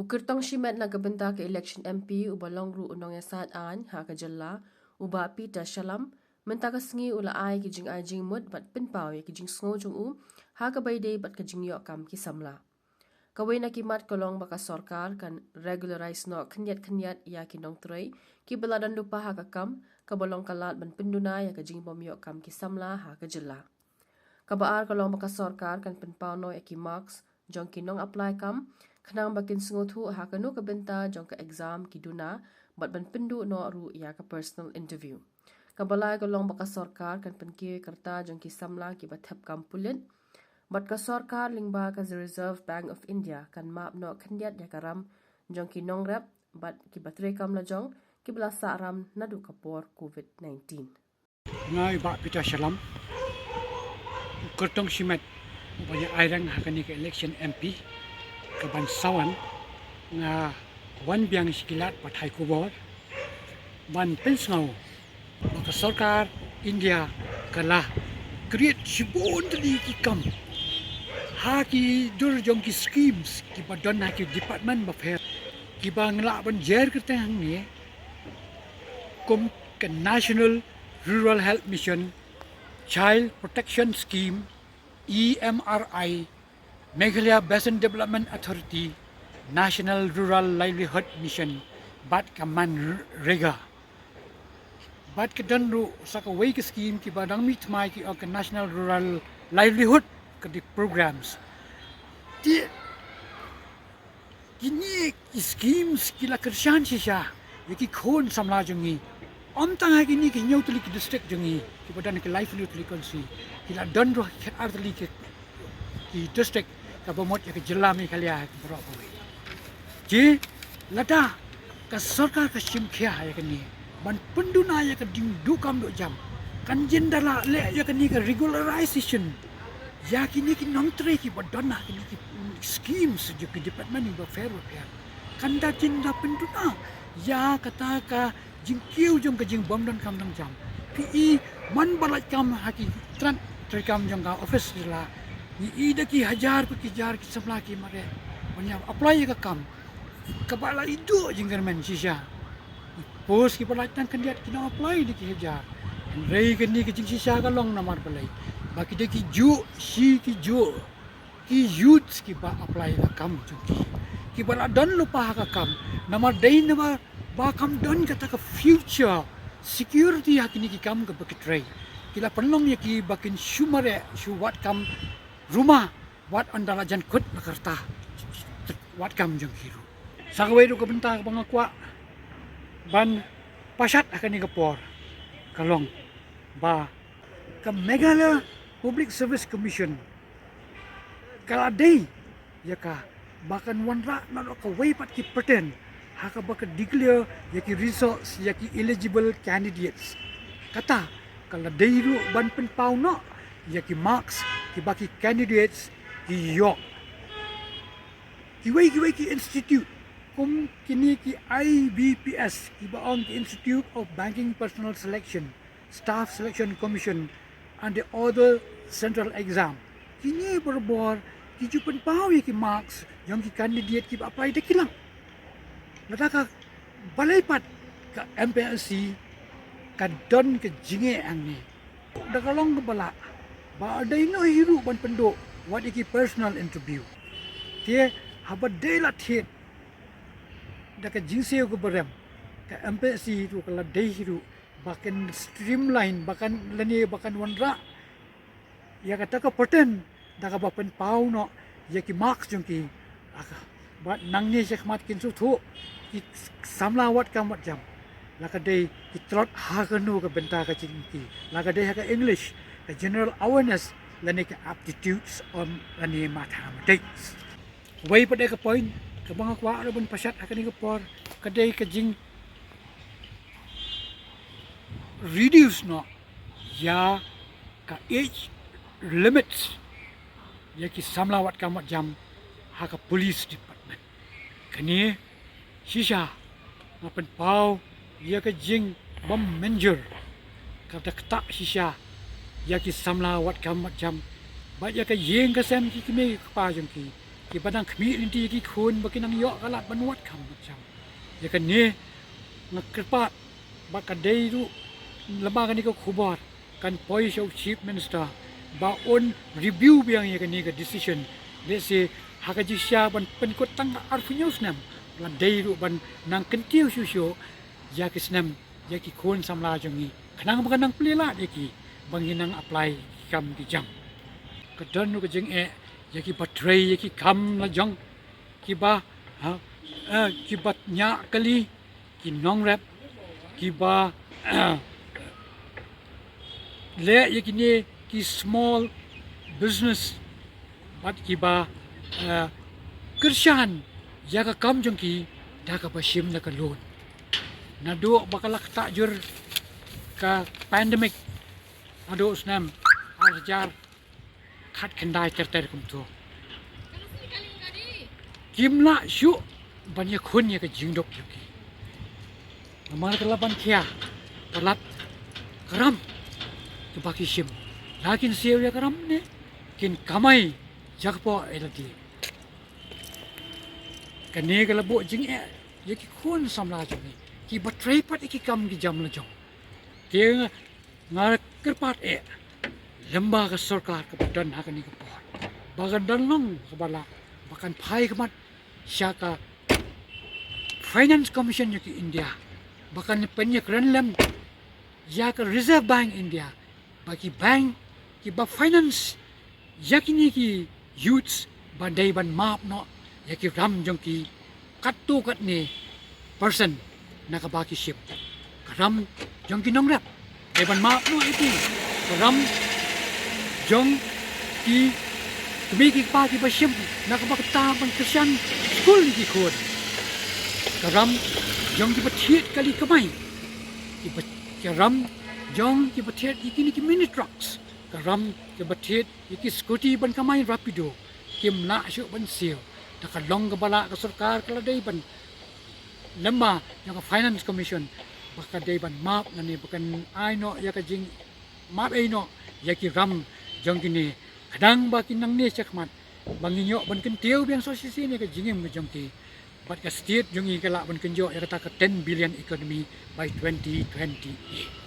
Kyrtong shimet na gabenta ke election MP ubalong ru unong yasat an ha ka jalla uba pita shalam menta ka sngi ula ai ki jing ai jing mut bat pin pau ki jing sngo jung u ha ka bai dei bat ka jing yo kam ki samla kawai na kimat kolong baka sorkar kan regularize no khnyat ya ki Nongtrei ki beladan lupa ha ka kam ka bolong kalat ban pinduna ya ka jing bom yo kam ki samla ha ka jalla kabaar kolong baka sorkar kan pin pau no ya ki marks jong ki nong apply kam Khnang bakin sunguthu ha kanu ka benta jong ka exam ki duna bat ban pindu no ru ya ka personal interview. Kabalai ka long baka sorkar kan penki karta jong ki samla ki bat Thep kam Pulit. Bat ka sorkar lingba ka the Reserve Bank of India kan map no khandiat ya karam jong ki nongrep bat ki batre kam la jong ki bla saram nadu kapor COVID-19. Ngai ba pita salam. Kyrtong simet banyak airang hakani ke election MP. Kebansawan nga wan biang sikilat pathai kubor ban Pynjrong maka sarkar India kala create sibon tali ki kam ha ki dur jong ki schemes ki badon ha ki department of health ki bangla ban jer kete hang ni kom ke National Rural Health Mission Child Protection Scheme EMRI Meghalaya Basin Development Authority, National Rural Livelihood Mission, Bat Kaman Rega. Bat Kadanru Sakaway scheme ki badang mitmai ki ok National Rural Livelihood ki programs. Ti kini ki schemes ki la kershan shisha, yaki khon samla jungi. Om tanga kini ki nyotuli ki district jungi, ki badan ki livelihood likonsi, ki la danru artli ki district kabamot ya ke jilla mi khalia ke bro boy ji lada ka sarkar ka simkhia ya ke ni ban penduna ya ke ding dukam do jam kan jindala le ya ke ni ke regularization ya kini ki Nongtrei ki badana ki schemes je ke department of fair kan da jinda penduna ya kata ka jingkiu jong ke jing bom dan kam dang jam pi man balat kam haki tran trikam jong ka office la ni ida ki hajar ki jar ki sabla ki mare banyak apply ka kam kabala itu jinggerman sisa post ki pelatan kandidat ki no apply di ki hajar rei ke ni ki jing sisa ka long namar pelai baki de ki ju si ki ju ki youth ki ba apply ka kam ki bala don lupa ka kam namar dei nama ba kam don kata ka future security hakini ki kam ka bakitrai kila penlong ya ki bakin shumare shuwat kam rumah wat andala jan kut nakarta wat kam jong kiru sakawai do kabenta bangakwa ban pasat akan ni kapor kalong ba ka Meghalaya Public Service Commission kala dei yaka bakan wanra na ka way pat ki pretend haka baka declare yaki results yaki eligible candidates kata kala dei ru ban pen pau no yaki marks ki baki candidates ki yok ki way ki institute kum kini ki IBPS ki baong ki Institute of Banking Personnel Selection Staff Selection Commission and the other central exam kini berbor ki jupen pau ki marks yang ki candidate ki apply de kilang nataka balai pat ka MPLC ka don ke jinge ang ni dakalong bala ba ada ino hiru ban pendok wat iki personal interview tie haba dela thit da ka jingse ko berem ka MPC tu kala dei hiru bakan streamline bakan lani bakan wanra ya kata ka paten da ka bapen pau no ya ki marks jungki aka ba nang ni sekmat kin su thu ki samla wat kam wat jam laka dei ki trot ha ka nu ka benta ka jingki laka dei ka English the general awareness lani ka aptitudes on lani mathematics way pada ka point ka banga kwa ro ban pasat akani ka por kadai ka jing reduce no ya ka age limits ya ki samla wat kamat jam ha ka police department kani sisa ngapen pau ya ka jing bom manager ka tak sisa ya ki samla wat kam jam ba ya ka yeng ka sem ki me pa jam ki ki badang community ki khun bakinang yo kalat banuat kam macam ya kan ni ngkerpat bakadei tu lembaga ni ko khubar kan voice of chief minister ba on review biang ya kan ni ka decision let's say hakaji sya ban penkot tang arfunyos nam lan dei ru ban nang kentiu susyo ya kisnam ya ki khun samla jangi kanang bakanang plila ya ki banginang apply kam ki jam kadon nu ka jing ya ki batray ya ki kam la jang ki ba ki bat nya kali ki nong rap ki ba le ya ki ni ki small business bat ki ba kershan ya ka kam jang ki da ka basim na ka loan na do bakalak tajur ka pandemic ado snam arjar khat kendai terter kum to kimla shu banya khun ya ka jingdok yuki amar kala ban khia kalat karam to baki sim lakin siu ya karam ne kin kamai jakpo elati kane kala bo jing ya ki khun samla jong ki batray pat ki kam ki jam la jong ke ngar kerpat lembaga sarkar ka badan hakani ka pot bagan danlong ka bala bakan phai kamat syaka finance commission ki India bakan penya kranlam ya ka reserve bank India bagi bank ki ba finance yakini ki youths bandai ban map no yaki ram jong ki katu kat ni person nakabaki ship karam jong ki nongrap ban map no iti karam jong ki kami ki pa ki basim nakabakta ban Christian school ki khod karam jong ki bathiet kali kamai ki karam jong ki bathiet ikini ki mini trucks karam ki bathiet iki scooty ban kamai rapido kim la shu ban siu takalong ka bala ka sarkar kala day ban lamba yung finance commission baka day ban map na ni bakan ay no yaka jing map ay no yaki ram jong kini kadang bakin nang ni chakmat banginyo ban kentiyo biang sosisi ni ka jingim ka jong ki bat ka state jong ikala ban kenjo yaka ta ka 10 billion economy by 2028